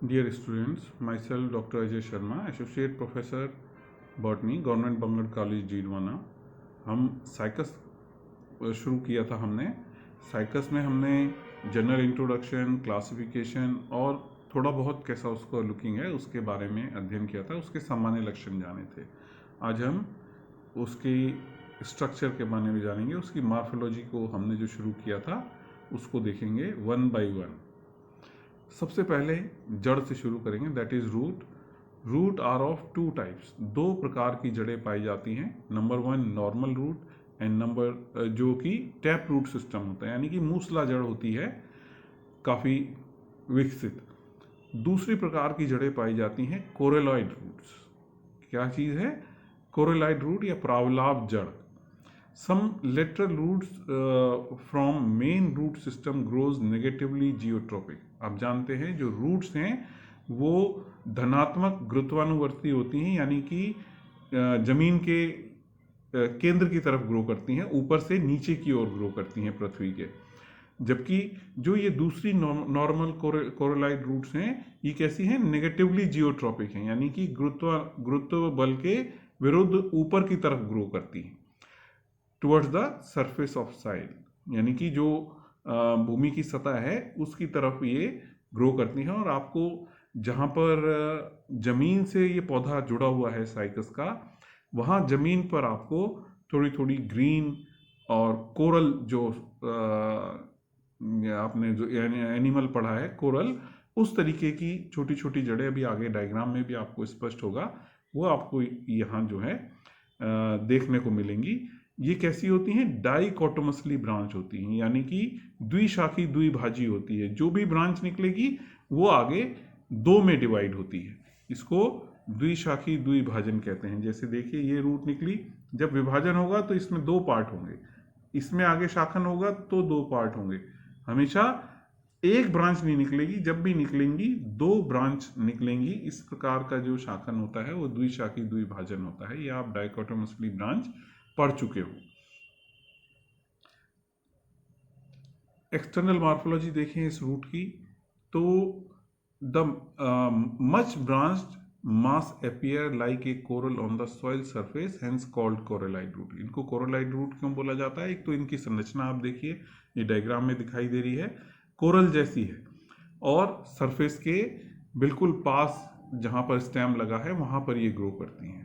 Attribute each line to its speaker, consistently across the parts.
Speaker 1: Dear students, myself Dr. Ajay Sharma, Associate Professor Botany, Government Bangar college Didwana. हम cycas शुरू किया था। हमने साइकस में हमने जनरल इंट्रोडक्शन, क्लासिफिकेशन और थोड़ा बहुत कैसा उसको लुकिंग है उसके बारे में अध्ययन किया था। उसके सामान्य लक्षण जाने थे। आज हम उसकी स्ट्रक्चर के बारे में जानेंगे। उसकी मॉर्फोलॉजी को हमने जो शुरू किया था उसको देखेंगे वन बाय वन। सबसे पहले जड़ से शुरू करेंगे, that is root. Root are of two types, दो प्रकार की जड़ें पाई जाती हैं। Number one normal root and number जो कि टैप रूट सिस्टम होता है, यानी कि मूसला जड़ होती है काफ़ी विकसित। दूसरी प्रकार की जड़ें पाई जाती हैं कोरेलॉइड रूट्स। क्या चीज़ है? कोरेलॉइड रूट या प्रावलाभ जड़। Some lateral roots from main root system grows negatively geotropic। आप जानते हैं जो रूट्स हैं वो धनात्मक गुरुत्वानुवर्ती होती हैं, यानी कि जमीन के केंद्र की तरफ ग्रो करती हैं, ऊपर से नीचे की ओर ग्रो करती हैं पृथ्वी के। जबकि जो ये दूसरी नॉर्मल कोरेलॉइड रूट्स हैं ये कैसी हैं? नेगेटिवली जियोट्रॉपिक हैं, यानी कि गुरुत्व बल के विरुद्ध ऊपर की तरफ ग्रो करती हैं, टुवर्ड्स द सरफेस ऑफ साइल, यानी कि जो भूमि की सतह है उसकी तरफ ये ग्रो करती हैं। और आपको जहाँ पर जमीन से ये पौधा जुड़ा हुआ है साइकस का, वहाँ जमीन पर आपको थोड़ी थोड़ी ग्रीन और कोरल जो आपने जो एनिमल पढ़ा है कोरल, उस तरीके की छोटी छोटी जड़ें अभी आगे डायग्राम में भी आपको स्पष्ट होगा, वो आपको यहाँ जो है देखने को मिलेंगी। ये कैसी होती हैं? डाइकोटोमसली ब्रांच होती हैं, यानी कि द्विशाखी द्विभाजी होती है। जो भी ब्रांच निकलेगी वो आगे दो में डिवाइड होती है। इसको द्विशाखी द्विभाजन कहते हैं। जैसे देखिए ये रूट निकली, जब विभाजन होगा तो इसमें दो पार्ट होंगे, इसमें आगे शाखन होगा तो दो पार्ट होंगे। हमेशा एक ब्रांच नहीं निकलेगी, जब भी निकलेंगी दो ब्रांच निकलेंगी। इस प्रकार का जो शाखन होता है वो द्विशाखी द्विभाजन होता है। ये आप डाइकोटोमसली ब्रांच पढ़ चुके हो। एक्सटर्नल मॉर्फोलॉजी देखें इस रूट की, तो the much branched mass appear like a coral on the soil surface, hence called coralloid root. इनको कोरेलॉइड रूट क्यों बोला जाता है? एक तो इनकी संरचना आप देखिए, ये डायग्राम में दिखाई दे रही है, कोरल जैसी है, और सरफेस के बिल्कुल पास जहां पर स्टेम लगा है वहां पर ये ग्रो करती हैं।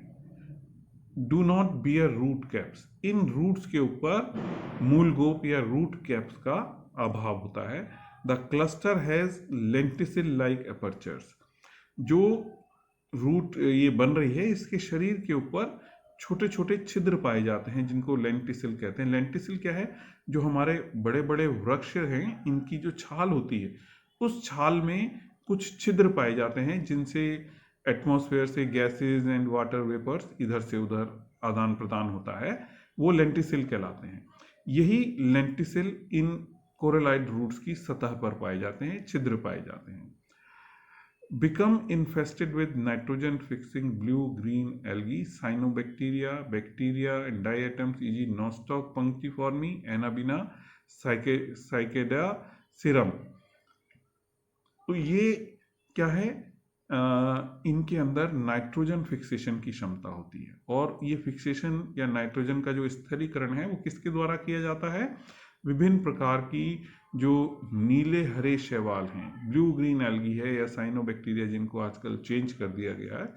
Speaker 1: Do not bear root caps, इन रूट्स के ऊपर मूलगोप या रूट कैप्स का अभाव होता है। The cluster has lenticel like apertures. जो रूट ये बन रही है इसके शरीर के ऊपर छोटे छोटे छिद्र पाए जाते हैं जिनको लेंटिसिल कहते हैं। लेंटिसिल क्या है? जो हमारे बड़े बड़े वृक्ष हैं इनकी जो छाल होती है उस छाल में कुछ छिद्र पाए जाते हैं जिनसे एटमॉस्फेयर से गैसेज एंड वाटर वेपर्स इधर से उधर आदान प्रदान होता है, वो लेंटिसिल कहलाते हैं। यही लेंटिसिल इन कोरेलॉइड रूट्स की सतह पर पाए जाते हैं, छिद्र पाए जाते हैं। become infested with nitrogen fixing blue green algae, cyanobacteria, bacteria and diatoms, e.g. nostoc punctiforme, Anabaena, Cicada serum। तो ये क्या है? इनके अंदर नाइट्रोजन फिक्सेशन की क्षमता होती है, और ये फिक्सेशन या नाइट्रोजन का जो स्थिरीकरण है वो किसके द्वारा किया जाता है? विभिन्न प्रकार की जो नीले हरे शैवाल हैं, ब्लू ग्रीन एल्गी है या साइनोबैक्टीरिया, जिनको आजकल चेंज कर दिया गया है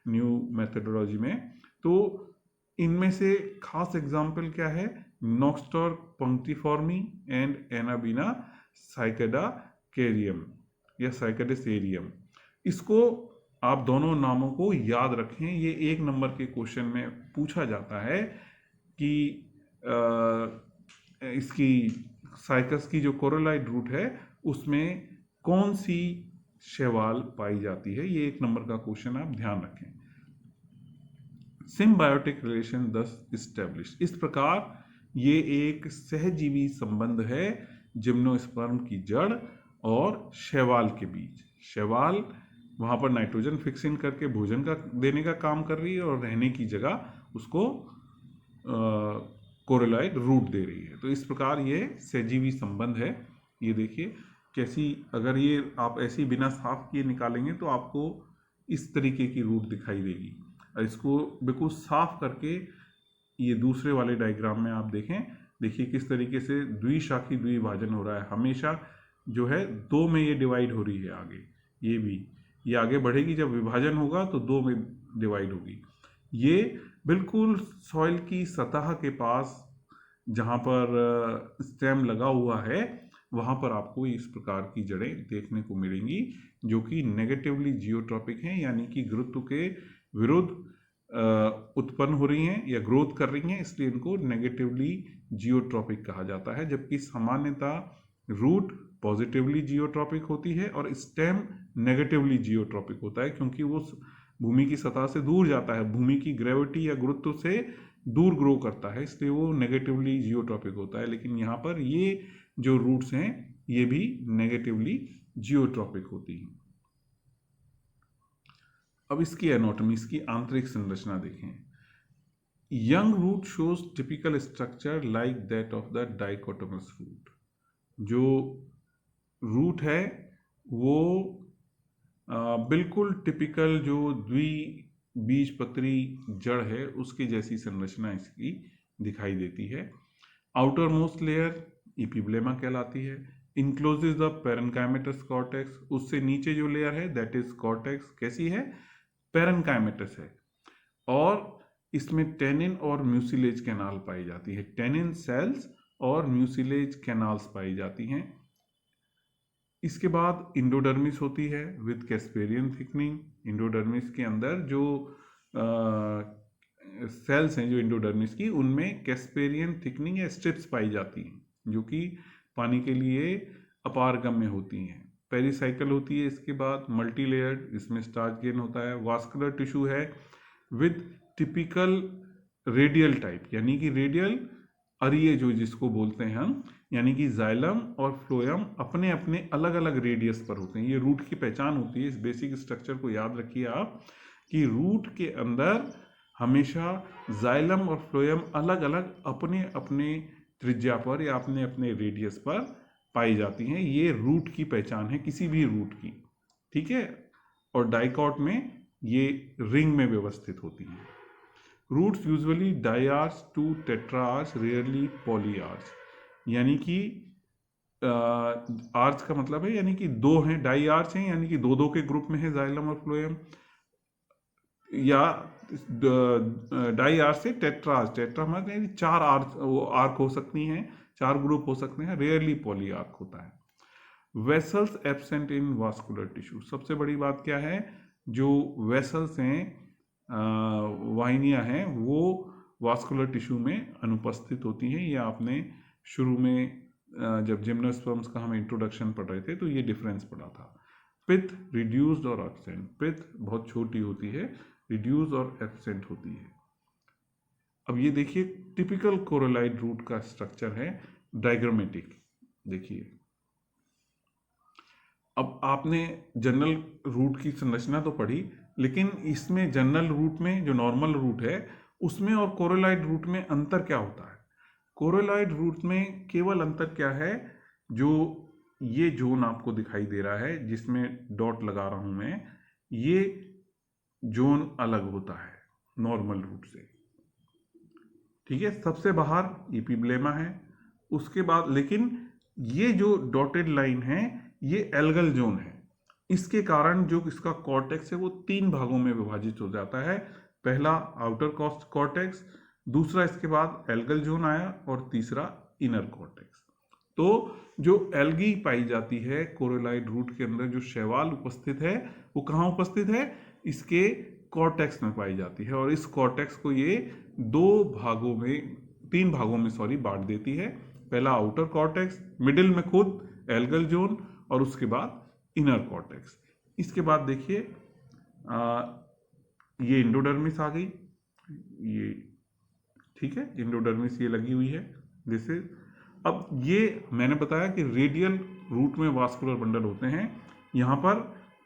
Speaker 1: न्यू मेथडोलॉजी में, तो इनमें से खास एग्जाम्पल क्या है? नॉस्टॉक पंक्टिफॉर्मी एंड एनाबीना साइकेडा कैरियम या साइकेडेसेरियम। इसको आप दोनों नामों को याद रखें, ये 1 नंबर के क्वेश्चन में पूछा जाता है कि इसकी साइकस की जो कोरेलॉइड रूट है उसमें कौन सी शैवाल पाई जाती है। ये 1 नंबर का क्वेश्चन आप ध्यान रखें। सिम्बायोटिक रिलेशन दस इस्टेब्लिश, इस प्रकार ये एक सहजीवी संबंध है जिम्नोस्पर्म की जड़ और शैवाल के बीच। शैवाल वहां पर नाइट्रोजन फिक्सिंग करके भोजन का देने का काम कर रही है और रहने की जगह उसको कोरेलॉइड रूट दे रही है। तो इस प्रकार ये सहजीवी संबंध है। ये देखिए कैसी, अगर ये आप ऐसी बिना साफ किए निकालेंगे तो आपको इस तरीके की रूट दिखाई देगी। और इसको बिल्कुल साफ करके ये दूसरे वाले डायग्राम में आप देखें, देखिए किस तरीके से द्विशाखी द्विभाजन हो रहा है। हमेशा जो है दो में ये डिवाइड हो रही है आगे, ये भी, ये आगे बढ़ेगी, जब विभाजन होगा तो दो में डिवाइड होगी। ये बिल्कुल सॉइल की सतह के पास जहाँ पर स्टेम लगा हुआ है वहाँ पर आपको इस प्रकार की जड़ें देखने को मिलेंगी, जो कि नेगेटिवली जियोट्रॉपिक हैं, यानी कि गुरुत्व के विरुद्ध उत्पन्न हो रही हैं या ग्रोथ कर रही हैं, इसलिए इनको नेगेटिवली जियोट्रॉपिक कहा जाता है। जबकि सामान्यतः रूट पॉजिटिवली जियोट्रॉपिक होती है और स्टेम नेगेटिवली जियोट्रॉपिक होता है, क्योंकि वो भूमि की सतह से दूर जाता है, भूमि की ग्रेविटी या गुरुत्व से दूर ग्रो करता है, इसलिए वो नेगेटिवली जियोट्रॉपिक होता है। लेकिन यहाँ पर ये जो रूट्स हैं ये भी नेगेटिवली जियोट्रॉपिक होती हैं। अब इसकी एनाटॉमी, इसकी आंतरिक संरचना देखें। Young root shows typical structure like that of the dichotomous root. जो रूट है वो बिल्कुल टिपिकल जो द्विबीजपत्री जड़ है उसके जैसी संरचना इसकी दिखाई देती है। आउटर मोस्ट लेयर इपिब्लेमा कहलाती है। इनक्लोजेस द पेरेन्काइमेटस कॉर्टेक्स, उससे नीचे जो लेयर है दैट इज कॉर्टेक्स, कैसी है, पेरेन्काइमेटस है। और इसमें टेनिन और म्यूसिलेज कैनाल पाई जाती है, टेनिन सेल्स और म्यूसिलेज कैनाल्स पाई जाती हैं। इसके बाद इंडोडर्मिस होती है विद कैस्पेरियन थिकनिंग। इंडोडर्मिस के अंदर जो सेल्स हैं जो इंडोडर्मिस की, उनमें कैस्पेरियन थिकनिंग या स्ट्रिप्स पाई जाती हैं, जो कि पानी के लिए अपारगम्य होती हैं। पेरिसाइकिल होती है इसके बाद, मल्टी लेयर्ड, इसमें स्टार्च गेन होता है। वास्कुलर टिश्यू है विद टिपिकल रेडियल टाइप, यानी कि रेडियल अरिये जो जिसको बोलते हैं हम, यानी कि जाइलम और फ्लोएम अपने अपने अलग अलग रेडियस पर होते हैं। ये रूट की पहचान होती है। इस बेसिक स्ट्रक्चर को याद रखिए आप कि रूट के अंदर हमेशा जाइलम और फ्लोएम अलग अलग अपने अपने त्रिज्या पर या अपने अपने रेडियस पर पाई जाती हैं। ये रूट की पहचान है किसी भी रूट की, ठीक है। और डाइकॉट में ये रिंग में व्यवस्थित होती है। रूट्स यूजुअली डाइआर्च टू टेट्राआर्च, रेयरली पॉलीआर्च, यानी कि आर्च का मतलब है यानी कि दो हैं, डाइआर्च हैं यानी कि दो दो के ग्रुप में है जाइलम और फ्लोएम, या डाइआर्च से टेट्राआर्च, टेट्रा मतलब यानी चार आर्क हो सकती हैं, चार ग्रुप हो सकते हैं, रेयरली पॉलीआर्क होता है। Vessels absent in vascular tissue, सबसे बड़ी बात क्या है, जो वेसल्स हैं, वाहिनियां हैं, वो वास्कुलर टिश्यू में अनुपस्थित होती हैं। ये आपने शुरू में जब जिम्नोस्पर्म्स का हम इंट्रोडक्शन पढ़ रहे थे तो ये डिफरेंस पढ़ा था। पिथ रिड्यूस्ड और एब्सेंट, पिथ बहुत छोटी होती है, रिड्यूस और एब्सेंट होती है। अब ये देखिए टिपिकल कोरोलाइड रूट का स्ट्रक्चर है डायग्रामेटिक। देखिए अब आपने जनरल रूट की संरचना तो पढ़ी, लेकिन इसमें जनरल रूट में जो नॉर्मल रूट है उसमें और कोरोलाइड रूट में अंतर क्या होता है। कोरोलाइड रूट में केवल अंतर क्या है, जो ये जोन आपको दिखाई दे रहा है जिसमें डॉट लगा रहा हूं मैं, ये जोन अलग होता है नॉर्मल रूट से, ठीक है। सबसे बाहर इपिब्लेमा है, उसके बाद लेकिन ये जो डॉटेड लाइन है ये एल्गल जोन है। इसके कारण जो इसका कॉर्टेक्स है वो तीन भागों में विभाजित हो जाता है। पहला आउटर कॉर्टेक्स, दूसरा इसके बाद एल्गल जोन आया और तीसरा इनर कॉर्टेक्स। तो जो एल्गी पाई जाती है कोरोलाइड रूट के अंदर, जो शैवाल उपस्थित है वो कहाँ उपस्थित है, इसके कॉर्टेक्स में पाई जाती है। और इस कॉर्टेक्स को ये तीन भागों में बांट देती है। पहला आउटर कॉर्टेक्स, मिडिल में खुद एल्गल जोन और उसके बाद इनर कॉर्टेक्स। इसके बाद देखिए ये इंडोडर्मिस आ गई, ये ठीक है, इंडोडर्मिस ये लगी हुई है जैसे। अब ये मैंने बताया कि रेडियल रूट में वास्कुलर बंडल होते हैं। यहाँ पर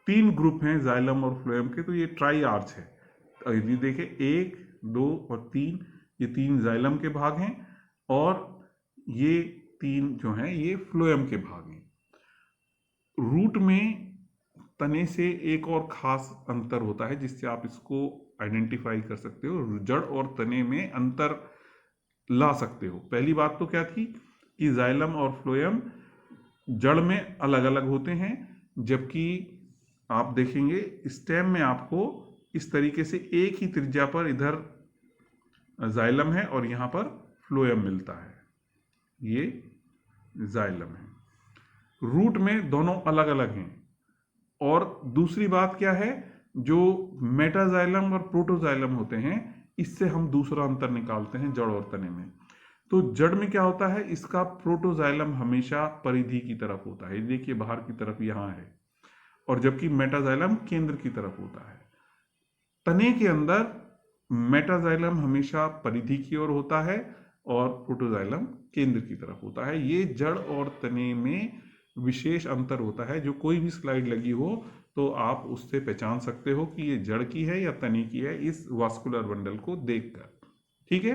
Speaker 1: तीन ग्रुप हैं जाइलम और फ्लोएम के, तो ये ट्राई आर्च है। तो यदि देखें 1, 2 और 3, ये तीन जाइलम के भाग हैं और ये तीन जो हैं ये फ्लोएम के भाग हैं। रूट में तने से एक और खास अंतर होता है जिससे आप इसको आइडेंटिफाई कर सकते हो, जड़ और तने में अंतर ला सकते हो। पहली बात तो क्या थी कि जाइलम और फ्लोएम जड़ में अलग अलग होते हैं, जबकि आप देखेंगे स्टेम में आपको इस तरीके से एक ही त्रिज्या पर इधर जाइलम है और यहां पर फ्लोएम मिलता है, ये जाइलम है। रूट में दोनों अलग अलग हैं। और दूसरी बात क्या है, जो मेटाजाइलम और प्रोटोजाइलम होते हैं, इससे हम दूसरा अंतर निकालते हैं जड़ और तने में। तो जड़ में क्या होता है, इसका प्रोटोजाइलम हमेशा परिधि की तरफ होता है, देखिए बाहर की तरफ यहां है, और जबकि मेटाजाइलम केंद्र की तरफ होता है। तने के अंदर मेटाजाइलम हमेशा परिधि की ओर होता है और प्रोटोजाइलम केंद्र की तरफ होता है। ये जड़ और तने में विशेष अंतर होता है। जो कोई भी स्लाइड लगी हो तो आप उससे पहचान सकते हो कि ये जड़ की है या तने की है, इस वास्कुलर बंडल को देखकर। ठीक है,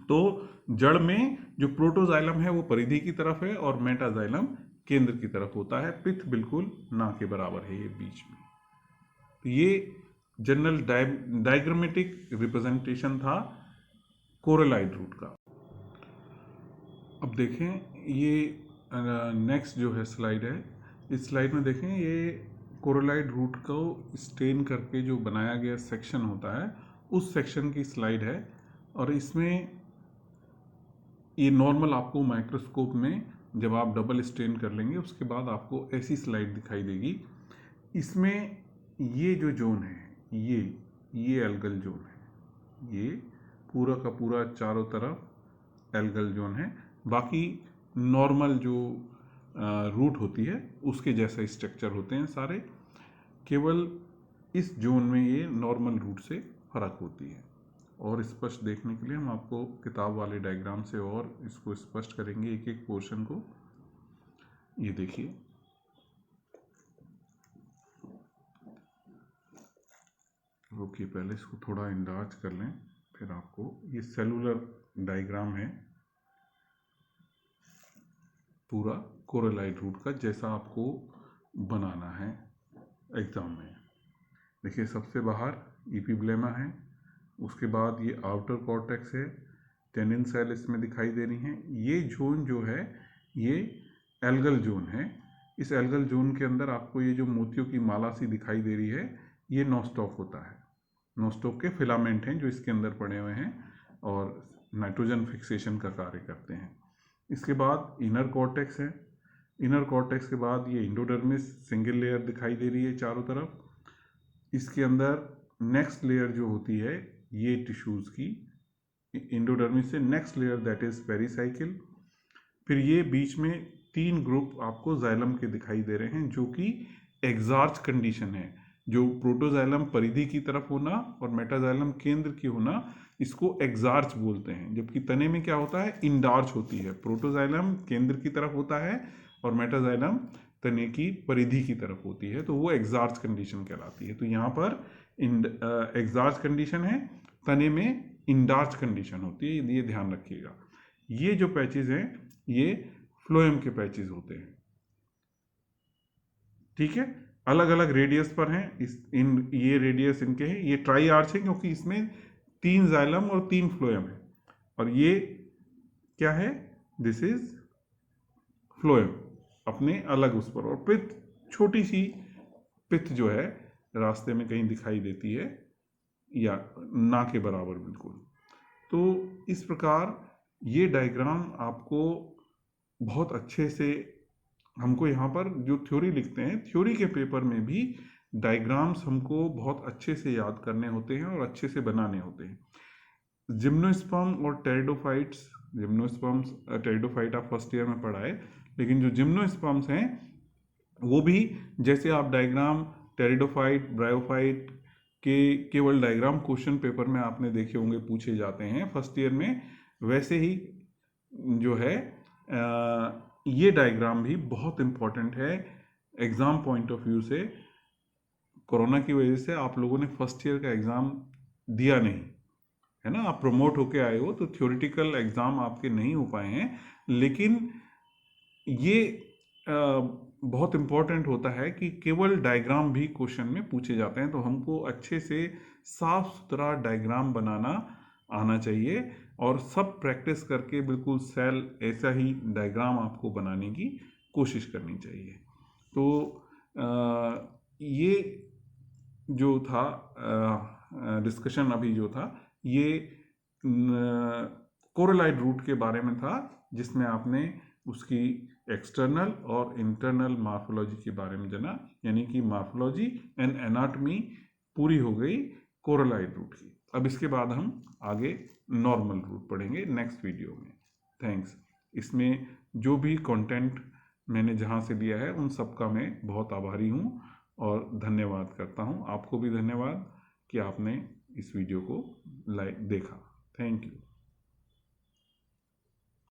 Speaker 1: तो जड़ में जो प्रोटोजाइलम है वो परिधि की तरफ है और मेटाजाइलम केंद्र की तरफ होता है। पिथ बिल्कुल ना के बराबर है ये बीच में। तो ये जनरल डायग्रामेटिक रिप्रेजेंटेशन था कोरलाइड रूट का। अब देखें ये नेक्स्ट जो है स्लाइड है, इस स्लाइड में देखें ये कोरलाइड रूट को स्टेन करके जो बनाया गया सेक्शन होता है उस सेक्शन की स्लाइड है। और इसमें ये नॉर्मल आपको माइक्रोस्कोप में जब आप डबल स्टेन कर लेंगे उसके बाद आपको ऐसी स्लाइड दिखाई देगी। इसमें ये जो जोन है ये एल्गल जोन है, ये पूरा का पूरा चारों तरफ एल्गल जोन है। बाकी नॉर्मल जो रूट होती है उसके जैसा स्ट्रक्चर होते हैं सारे, केवल इस जोन में ये नॉर्मल रूट से फर्क होती है। और स्पष्ट देखने के लिए हम आपको किताब वाले डायग्राम से और इसको स्पष्ट करेंगे एक एक पोर्शन को। ये देखिए, रुकिए पहले इसको थोड़ा इंडार्ज कर लें, फिर आपको ये सेलुलर डायग्राम है पूरा कोरलाइड रूट का, जैसा आपको बनाना है एग्जाम में। देखिए सबसे बाहर इपिब्लेमा है, उसके बाद ये आउटर कॉर्टेक्स है, टेनिन सेल इसमें दिखाई दे रही हैं। ये जोन जो है ये एल्गल जोन है। इस एल्गल जोन के अंदर आपको ये जो मोतियों की माला सी दिखाई दे रही है ये नोस्टॉक होता है। नोस्टॉक के फिलामेंट हैं जो इसके अंदर पड़े हुए हैं और नाइट्रोजन फिक्सेशन का कार्य करते हैं। इसके बाद इनर कॉर्टेक्स है, इनर कॉर्टेक्स के बाद ये इंडोडर्मिस सिंगल लेयर दिखाई दे रही है चारों तरफ। इसके अंदर नेक्स्ट लेयर जो होती है ये टिश्यूज़ की, इंडोडर्मिस से next layer that is pericycle. फिर ये बीच में 3 ग्रुप आपको जाइलम के दिखाई दे रहे हैं जो कि एग्जार्च कंडीशन है। जो प्रोटोजाइलम परिधि की तरफ होना और मेटाजाइलम केंद्र की होना, इसको एग्जार्च बोलते हैं। जबकि तने में क्या होता है, इंडार्च होती है। प्रोटोजाइलम केंद्र की तरफ होता है और मेटाजाइलम तने की परिधि की तरफ होती है, तो वो एग्जार्च कंडीशन कहलाती है। तो यहाँ पर एग्जार्च कंडीशन है, तने में इंडार्च कंडीशन होती है, ये ध्यान रखिएगा। ये जो पैचेज हैं ये फ्लोएम के पैचेज होते हैं। ठीक है, अलग अलग रेडियस पर हैं। ये रेडियस इनके हैं, ये ट्राई आर्च है क्योंकि इसमें 3 जाइलम और 3 फ्लोएम है। और ये क्या है, दिस इज फ्लोएम अपने अलग उस पर। और पिथ, छोटी सी पिथ जो है रास्ते में कहीं दिखाई देती है या ना के बराबर बिल्कुल। तो इस प्रकार ये डायग्राम आपको बहुत अच्छे से, हमको यहाँ पर जो थ्योरी लिखते हैं, थ्योरी के पेपर में भी डायग्राम्स हमको बहुत अच्छे से याद करने होते हैं और अच्छे से बनाने होते हैं। जिम्नोस्पर्म और टेरिडोफाइट्स, जिम्नोस्पर्म्स टेरिडोफाइट आप फर्स्ट ईयर में पढ़ा है, लेकिन जो जिम्नोस्पर्म्स हैं वो भी जैसे आप डायग्राम टेरिडोफाइट, ब्रायोफाइट के केवल डायग्राम क्वेश्चन पेपर में आपने देखे होंगे पूछे जाते हैं फर्स्ट ईयर में, वैसे ही जो है ये डायग्राम भी बहुत इम्पॉर्टेंट है एग्ज़ाम पॉइंट ऑफ व्यू से। कोरोना की वजह से आप लोगों ने फर्स्ट ईयर का एग्ज़ाम दिया नहीं है ना, आप प्रमोट होके आए हो तो थ्योरेटिकल एग्ज़ाम आपके नहीं हो पाए हैं। लेकिन ये बहुत इम्पोर्टेंट होता है कि केवल डायग्राम भी क्वेश्चन में पूछे जाते हैं, तो हमको अच्छे से साफ सुथरा डायग्राम बनाना आना चाहिए और सब प्रैक्टिस करके बिल्कुल सेल ऐसा ही डायग्राम आपको बनाने की कोशिश करनी चाहिए। तो ये जो था डिस्कशन अभी जो था ये कोरोलाइड रूट के बारे में था, जिसमें आपने उसकी एक्सटर्नल और इंटरनल मार्फोलॉजी के बारे में जाना, यानी कि मार्फोलॉजी एंड एनाटॉमी पूरी हो गई कोरोलाइड रूट की। अब इसके बाद हम आगे नॉर्मल रूट पढ़ेंगे नेक्स्ट वीडियो में। थैंक्स। इसमें जो भी कंटेंट मैंने जहाँ से लिया है उन सब का मैं बहुत आभारी हूँ और धन्यवाद करता हूँ। आपको भी धन्यवाद कि आपने इस वीडियो को देखा। Thank you.